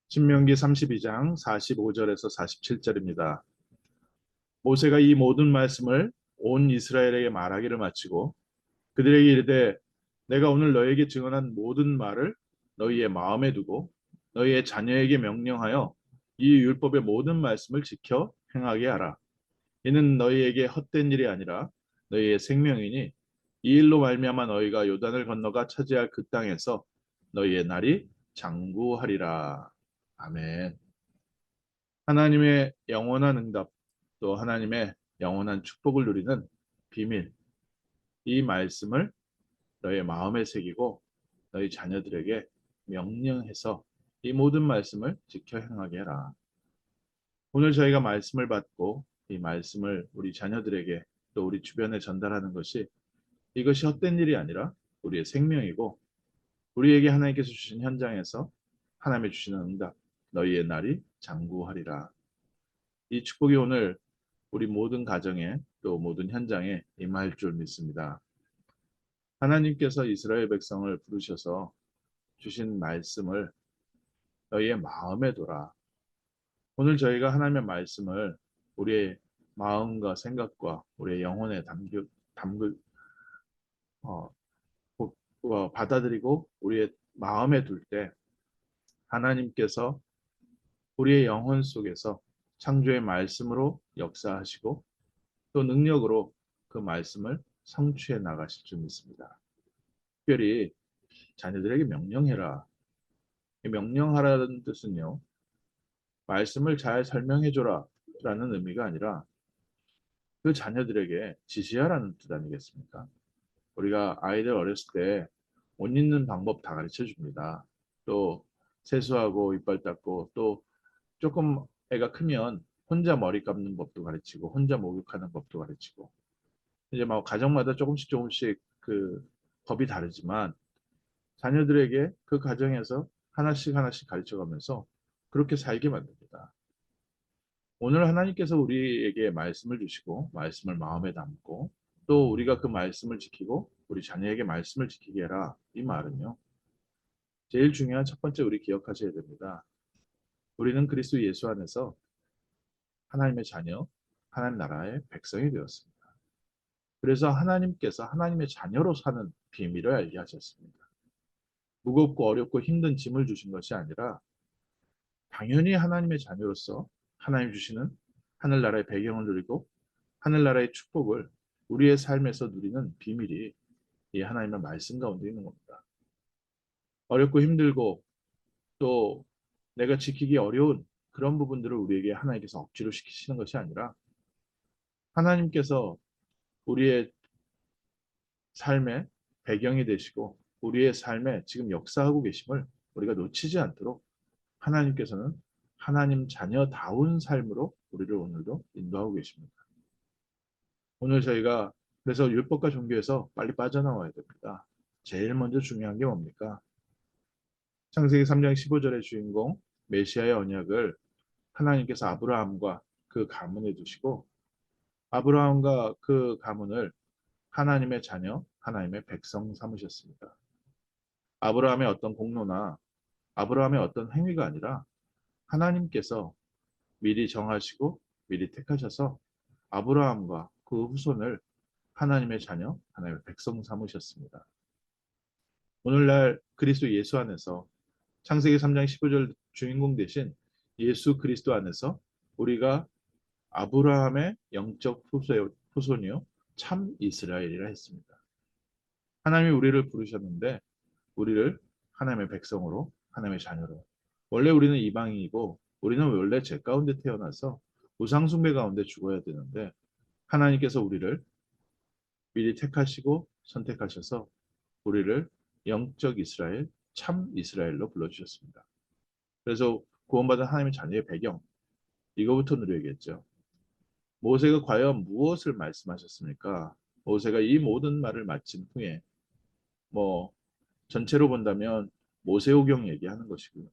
신명기 32장 45절에서 47절입니다. 모세가 이 모든 말씀을 온 이스라엘에게 말하기를 마치고 그들에게 이르되 내가 오늘 너에게 증언한 모든 말을 너희의 마음에 두고 너희의 자녀에게 명령하여 이 율법의 모든 말씀을 지켜 행하게 하라. 이는 너희에게 헛된 일이 아니라 너희의 생명이니 이 일로 말미암아 너희가 요단을 건너가 차지할 그 땅에서 너희의 날이 장구하리라. 아멘. 하나님의 영원한 응답, 또 하나님의 영원한 축복을 누리는 비밀, 이 말씀을 너의 마음에 새기고 너희 자녀들에게 명령해서 이 모든 말씀을 지켜 행하게 해라. 오늘 저희가 말씀을 받고 이 말씀을 우리 자녀들에게 또 우리 주변에 전달하는 것이 이것이 헛된 일이 아니라 우리의 생명이고 우리에게 하나님께서 주신 현장에서 하나님의 주시는 응답, 너희의 날이 장구하리라. 이 축복이 오늘 우리 모든 가정에 또 모든 현장에 임할 줄 믿습니다. 하나님께서 이스라엘 백성을 부르셔서 주신 말씀을 너희의 마음에 둬라. 오늘 저희가 하나님의 말씀을 우리의 마음과 생각과 우리의 영혼에 담글, 어, 받아들이고 우리의 마음에 둘 때 하나님께서 우리의 영혼 속에서 창조의 말씀으로 역사하시고 또 능력으로 그 말씀을 성취해 나가실 줄 믿습니다. 특별히 자녀들에게 명령해라. 명령하라는 뜻은요, 말씀을 잘 설명해 줘라 라는 의미가 아니라 그 자녀들에게 지시하라는 뜻 아니겠습니까? 우리가 아이들 어렸을 때 옷 입는 방법 다 가르쳐 줍니다. 또 세수하고 이빨 닦고 또 조금 애가 크면 혼자 머리 감는 법도 가르치고 혼자 목욕하는 법도 가르치고 이제 막 가정마다 조금씩 조금씩 그 법이 다르지만 자녀들에게 그 가정에서 하나씩 하나씩 가르쳐가면서 그렇게 살게 만듭니다. 오늘 하나님께서 우리에게 말씀을 주시고 말씀을 마음에 담고 또 우리가 그 말씀을 지키고 우리 자녀에게 말씀을 지키게 해라. 이 말은요. 제일 중요한 첫 번째 우리 기억하셔야 됩니다. 우리는 그리스도 예수 안에서 하나님의 자녀, 하나님 나라의 백성이 되었습니다. 그래서 하나님께서 하나님의 자녀로 사는 비밀을 알게 하셨습니다. 무겁고 어렵고 힘든 짐을 주신 것이 아니라 당연히 하나님의 자녀로서 하나님 주시는 하늘나라의 배경을 누리고 하늘나라의 축복을 우리의 삶에서 누리는 비밀이 이 하나님의 말씀 가운데 있는 겁니다. 어렵고 힘들고 또 내가 지키기 어려운 그런 부분들을 우리에게 하나님께서 억지로 시키시는 것이 아니라 하나님께서 우리의 삶의 배경이 되시고 우리의 삶에 지금 역사하고 계심을 우리가 놓치지 않도록 하나님께서는 하나님 자녀다운 삶으로 우리를 오늘도 인도하고 계십니다. 오늘 저희가 그래서 율법과 종교에서 빨리 빠져나와야 됩니다. 제일 먼저 중요한 게 뭡니까? 창세기 3장 15절의 주인공 메시아의 언약을 하나님께서 아브라함과 그 가문에 두시고 아브라함과 그 가문을 하나님의 자녀, 하나님의 백성 삼으셨습니다. 아브라함의 어떤 공로나 아브라함의 어떤 행위가 아니라 하나님께서 미리 정하시고 미리 택하셔서 아브라함과 그 후손을 하나님의 자녀, 하나님의 백성 삼으셨습니다. 오늘날 그리스도 예수 안에서 창세기 3장 15절 주인공 대신 예수 그리스도 안에서 우리가 아브라함의 영적 후손이요 참 이스라엘이라 했습니다. 하나님이 우리를 부르셨는데 우리를 하나님의 백성으로 하나님의 자녀로 원래 우리는 이방인이고 우리는 원래 죄 가운데 태어나서 우상 숭배 가운데 죽어야 되는데 하나님께서 우리를 미리 택하시고 선택하셔서 우리를 영적 이스라엘, 참 이스라엘로 불러주셨습니다. 그래서 구원받은 하나님의 자녀의 배경, 이거부터 누려야겠죠. 모세가 과연 무엇을 말씀하셨습니까? 모세가 이 모든 말을 마친 후에 뭐 전체로 본다면 모세오경 얘기하는 것이고요.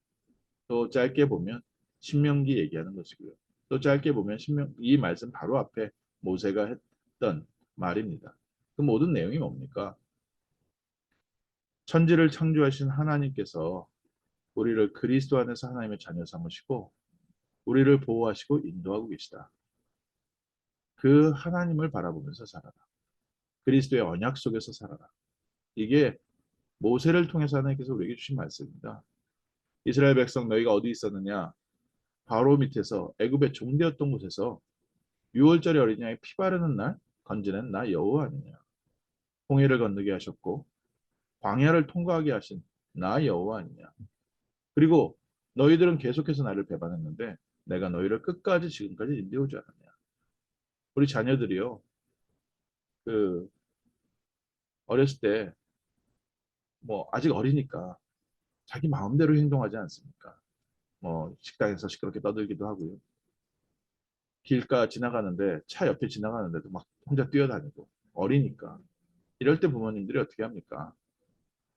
또 짧게 보면 신명기 얘기하는 것이고요. 또 짧게 보면 이 말씀 바로 앞에 모세가 했던 말입니다. 그 모든 내용이 뭡니까? 천지를 창조하신 하나님께서 우리를 그리스도 안에서 하나님의 자녀 삼으시고 우리를 보호하시고 인도하고 계시다. 그 하나님을 바라보면서 살아라. 그리스도의 언약 속에서 살아라. 이게 모세를 통해서 하나님께서 우리에게 주신 말씀입니다. 이스라엘 백성 너희가 어디 있었느냐? 바로 밑에서 애굽의 종되었던 곳에서 6월절의 어린 양의 피 바르는 날 건지는 나 여호와 아니냐. 홍해를 건너게 하셨고 광야를 통과하게 하신 나 여호와 아니냐. 그리고 너희들은 계속해서 나를 배반했는데 내가 너희를 끝까지 지금까지 인도해오지 않았냐. 우리 자녀들이요. 그 어렸을 때 뭐 아직 어리니까 자기 마음대로 행동하지 않습니까? 뭐 식당에서 시끄럽게 떠들기도 하고요. 길가 지나가는데 차 옆에 지나가는데도 막 혼자 뛰어다니고 어리니까 이럴 때 부모님들이 어떻게 합니까?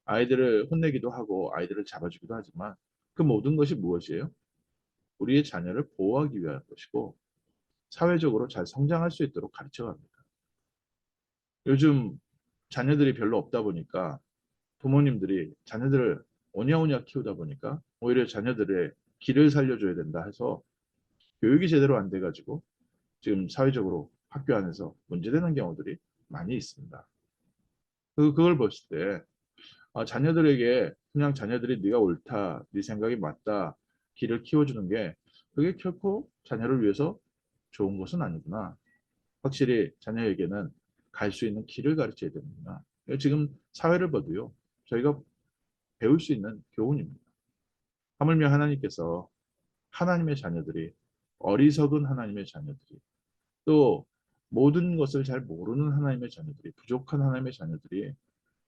아이들을 혼내기도 하고 아이들을 잡아주기도 하지만 그 모든 것이 무엇이에요? 우리의 자녀를 보호하기 위한 것이고 사회적으로 잘 성장할 수 있도록 가르쳐 갑니다. 요즘 자녀들이 별로 없다 보니까 부모님들이 자녀들을 오냐오냐 키우다 보니까 오히려 자녀들의 길을 살려줘야 된다 해서 교육이 제대로 안 돼가지고 지금 사회적으로 학교 안에서 문제되는 경우들이 많이 있습니다. 그걸 봤을 때 자녀들에게 그냥 자녀들이 네가 옳다, 네 생각이 맞다, 길을 키워주는 게 그게 결코 자녀를 위해서 좋은 것은 아니구나. 확실히 자녀에게는 갈 수 있는 길을 가르쳐야 되는구나. 지금 사회를 봐도요. 저희가 배울 수 있는 교훈입니다. 하물며 하나님께서 하나님의 자녀들이 어리석은 하나님의 자녀들이 또 모든 것을 잘 모르는 하나님의 자녀들이 부족한 하나님의 자녀들이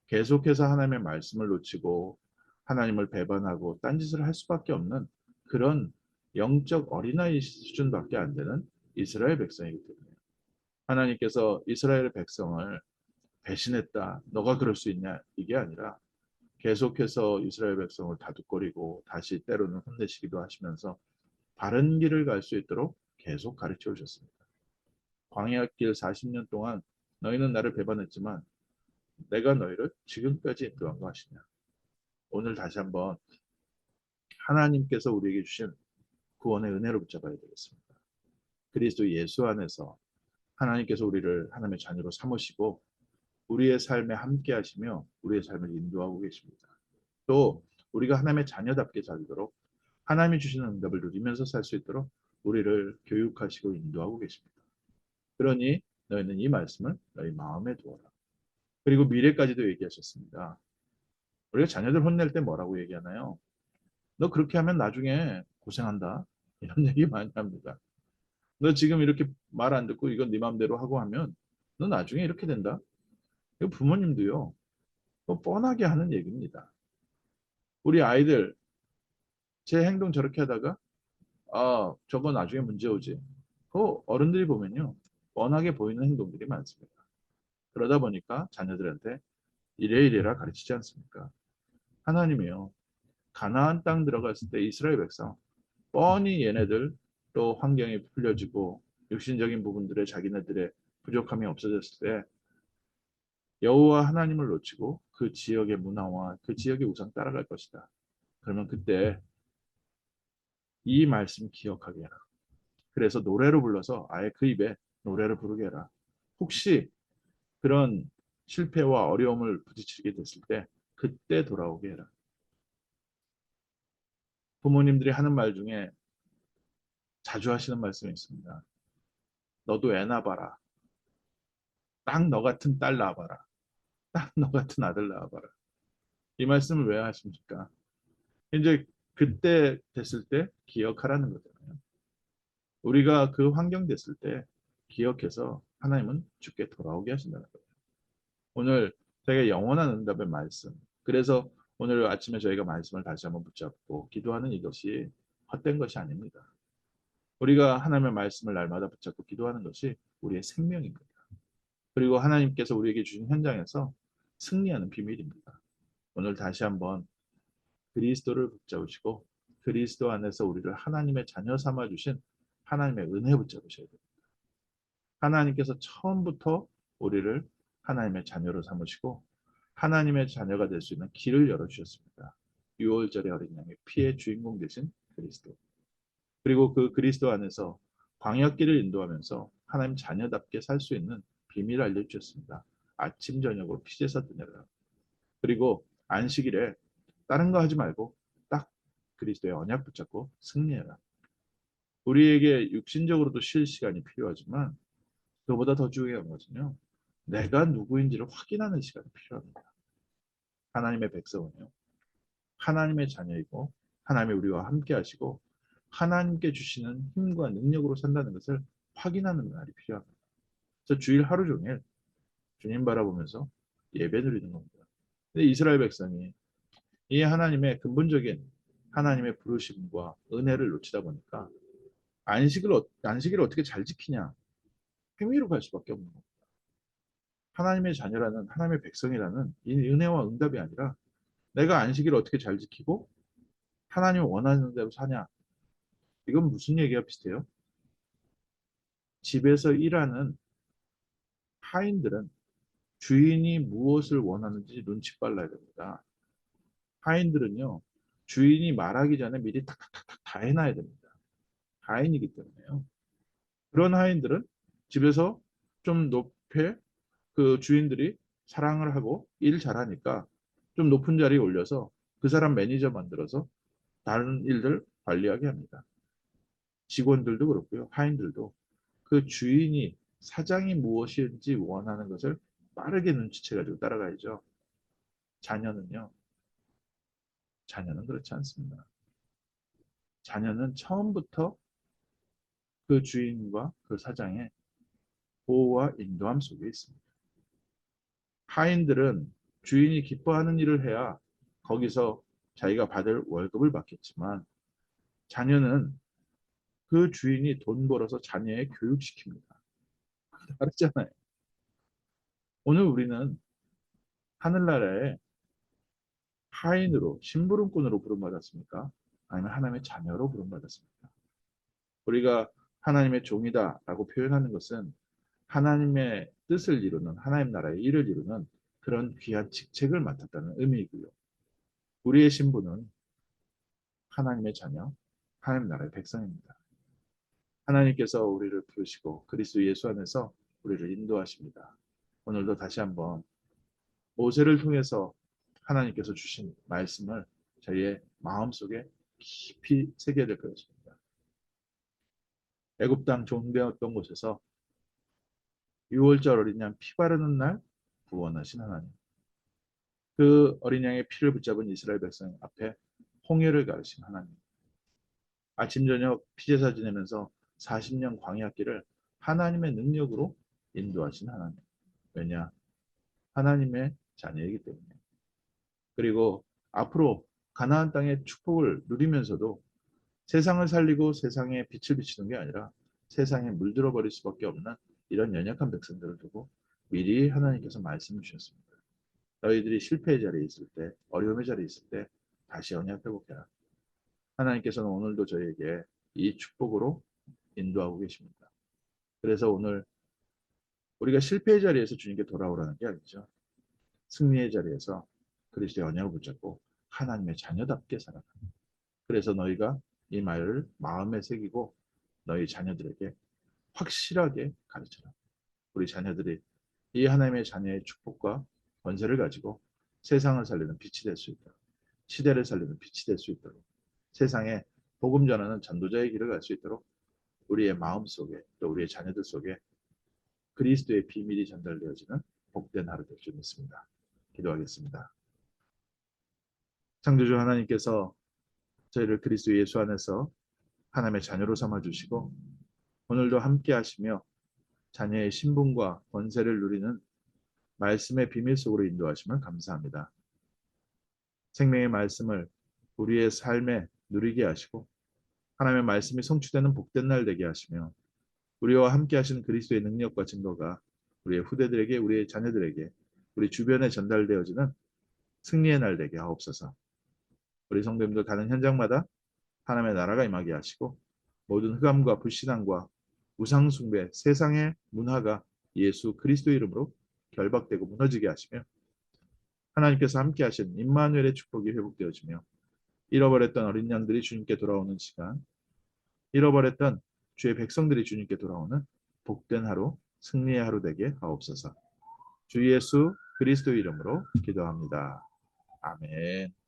계속해서 하나님의 말씀을 놓치고 하나님을 배반하고 딴짓을 할 수밖에 없는 그런 영적 어린아이 수준밖에 안 되는 이스라엘 백성이기 때문에 하나님께서 이스라엘 백성을 배신했다. 너가 그럴 수 있냐? 이게 아니라 계속해서 이스라엘 백성을 다독거리고 다시 때로는 혼내시기도 하시면서 바른 길을 갈 수 있도록 계속 가르쳐 오셨습니다. 광야길 40년 동안 너희는 나를 배반했지만 내가 너희를 지금까지 인도한 것이냐. 오늘 다시 한번 하나님께서 우리에게 주신 구원의 은혜로 붙잡아야 되겠습니다. 그리스도 예수 안에서 하나님께서 우리를 하나님의 자녀로 삼으시고 우리의 삶에 함께 하시며 우리의 삶을 인도하고 계십니다. 또 우리가 하나님의 자녀답게 살도록 하나님이 주시는 응답을 누리면서 살 수 있도록 우리를 교육하시고 인도하고 계십니다. 그러니 너희는 이 말씀을 너희 마음에 두어라. 그리고 미래까지도 얘기하셨습니다. 우리가 자녀들 혼낼 때 뭐라고 얘기하나요? 너 그렇게 하면 나중에 고생한다. 이런 얘기 많이 합니다. 너 지금 이렇게 말 안 듣고 이건 네 마음대로 하고 하면 너 나중에 이렇게 된다. 이거 부모님도요. 뭐 뻔하게 하는 얘기입니다. 우리 아이들 제 행동 저렇게 하다가 저거 나중에 문제 오지. 어른들이 보면요. 뻔하게 보이는 행동들이 많습니다. 그러다 보니까 자녀들한테 이래 이래라 가르치지 않습니까? 하나님이요. 가나안 땅 들어갔을 때 이스라엘 백성 뻔히 얘네들 또 환경이 풀려지고 육신적인 부분들에 자기네들의 부족함이 없어졌을 때 여호와 하나님을 놓치고 그 지역의 문화와 그 지역의 우상 따라갈 것이다. 그러면 그때 이 말씀 기억하게 해라. 그래서 노래로 불러서 아예 그 입에 노래를 부르게 해라. 혹시 그런 실패와 어려움을 부딪히게 됐을 때 그때 돌아오게 해라. 부모님들이 하는 말 중에 자주 하시는 말씀이 있습니다. 너도 애 낳아봐라. 딱 너 같은 딸 낳아봐라. 딱 너 같은 아들 낳아봐라. 이 말씀을 왜 하십니까? 이제 그때 됐을 때 기억하라는 거잖아요. 우리가 그 환경 됐을 때 기억해서 하나님은 주께 돌아오게 하신다는 거예요. 오늘 저희가 영원한 응답의 말씀. 그래서 오늘 아침에 저희가 말씀을 다시 한번 붙잡고 기도하는 이것이 헛된 것이 아닙니다. 우리가 하나님의 말씀을 날마다 붙잡고 기도하는 것이 우리의 생명입니다. 그리고 하나님께서 우리에게 주신 현장에서 승리하는 비밀입니다. 오늘 다시 한번 그리스도를 붙잡으시고 그리스도 안에서 우리를 하나님의 자녀 삼아 주신 하나님의 은혜 붙잡으셔야 됩니다. 하나님께서 처음부터 우리를 하나님의 자녀로 삼으시고 하나님의 자녀가 될 수 있는 길을 열어주셨습니다. 유월절의 어린 양의 피의 주인공 되신 그리스도. 그리고 그 그리스도 안에서 광야길을 인도하면서 하나님 자녀답게 살 수 있는 비밀을 알려주셨습니다. 아침 저녁으로 피제사 드려라. 그리고 안식일에 다른 거 하지 말고 딱 그리스도의 언약 붙잡고 승리해라. 우리에게 육신적으로도 쉴 시간이 필요하지만 그보다 더 중요한 것은요. 내가 누구인지를 확인하는 시간이 필요합니다. 하나님의 백성은요. 하나님의 자녀이고 하나님이 우리와 함께 하시고 하나님께 주시는 힘과 능력으로 산다는 것을 확인하는 날이 필요합니다. 그래서 주일 하루 종일 주님 바라보면서 예배 드리는 겁니다. 근데 이스라엘 백성이 이 하나님의 근본적인 하나님의 부르심과 은혜를 놓치다 보니까 안식을 어떻게 잘 지키냐 행위로 갈 수밖에 없는 겁니다. 하나님의 자녀라는 하나님의 백성이라는 이 은혜와 응답이 아니라 내가 안식일을 어떻게 잘 지키고 하나님이 원하는 대로 사냐. 이건 무슨 얘기가 비슷해요? 집에서 일하는 하인들은 주인이 무엇을 원하는지 눈치 빨라야 됩니다. 하인들은요, 주인이 말하기 전에 미리 탁탁탁탁 다 해놔야 됩니다. 하인이기 때문에요. 그런 하인들은 집에서 좀 높게 그 주인들이 사랑을 하고 일 잘하니까 좀 높은 자리에 올려서 그 사람 매니저 만들어서 다른 일들 관리하게 합니다. 직원들도 그렇고요. 하인들도 그 주인이 사장이 무엇인지 원하는 것을 빠르게 눈치채가지고 따라가야죠. 자녀는요. 자녀는 그렇지 않습니다. 자녀는 처음부터 그 주인과 그 사장의 보호와 인도함 속에 있습니다. 하인들은 주인이 기뻐하는 일을 해야 거기서 자기가 받을 월급을 받겠지만 자녀는 그 주인이 돈 벌어서 자녀에 교육시킵니다. 다르잖아요. 오늘 우리는 하늘나라에 하인으로 심부름꾼으로 부름받았습니까? 아니면 하나님의 자녀로 부름받았습니까? 우리가 하나님의 종이다라고 표현하는 것은 하나님의 뜻을 이루는 하나님 나라의 일을 이루는 그런 귀한 직책을 맡았다는 의미이고요. 우리의 신분은 하나님의 자녀, 하나님 나라의 백성입니다. 하나님께서 우리를 부르시고 그리스도 예수 안에서 우리를 인도하십니다. 오늘도 다시 한번 모세를 통해서 하나님께서 주신 말씀을 저희의 마음속에 깊이 새겨야 될 것입니다. 애굽 땅 종되었던 곳에서 6월절 어린 양 피 바르는 날 구원하신 하나님. 그 어린 양의 피를 붙잡은 이스라엘 백성 앞에 홍해를 가르신 하나님. 아침 저녁 피제사 지내면서 40년 광야길을 하나님의 능력으로 인도하신 하나님. 왜냐? 하나님의 자녀이기 때문에. 그리고 앞으로 가나안 땅의 축복을 누리면서도 세상을 살리고 세상에 빛을 비추는 게 아니라 세상에 물들어 버릴 수밖에 없는 이런 연약한 백성들을 두고 미리 하나님께서 말씀을 주셨습니다. 너희들이 실패의 자리에 있을 때, 어려움의 자리에 있을 때 다시 언약 회복해라. 하나님께서는 오늘도 저희에게 이 축복으로 인도하고 계십니다. 그래서 오늘 우리가 실패의 자리에서 주님께 돌아오라는 게 아니죠. 승리의 자리에서 그리스도의 언약을 붙잡고 하나님의 자녀답게 살아라. 그래서 너희가 이 말을 마음에 새기고 너희 자녀들에게 확실하게 가르쳐라. 우리 자녀들이 이 하나님의 자녀의 축복과 권세를 가지고 세상을 살리는 빛이 될 수 있도록, 시대를 살리는 빛이 될 수 있도록, 세상에 복음 전하는 전도자의 길을 갈 수 있도록 우리의 마음 속에 또 우리의 자녀들 속에 그리스도의 비밀이 전달되어지는 복된 하루 될 줄 믿습니다. 기도하겠습니다. 창조주 하나님께서 저희를 그리스도 예수 안에서 하나님의 자녀로 삼아주시고 오늘도 함께 하시며 자녀의 신분과 권세를 누리는 말씀의 비밀 속으로 인도하심을 감사합니다. 생명의 말씀을 우리의 삶에 누리게 하시고 하나님의 말씀이 성취되는 복된 날 되게 하시며 우리와 함께 하시는 그리스도의 능력과 증거가 우리의 후대들에게 우리의 자녀들에게 우리 주변에 전달되어지는 승리의 날 되게 하옵소서. 우리 성도님들 가는 현장마다 하나님의 나라가 임하게 하시고 모든 흑암과 불신앙과 우상숭배 세상의 문화가 예수 그리스도 이름으로 결박되고 무너지게 하시며 하나님께서 함께 하신 임마누엘의 축복이 회복되어지며 잃어버렸던 어린 양들이 주님께 돌아오는 시간, 잃어버렸던 주의 백성들이 주님께 돌아오는 복된 하루, 승리의 하루 되게 하옵소서. 주 예수 그리스도 이름으로 기도합니다. 아멘.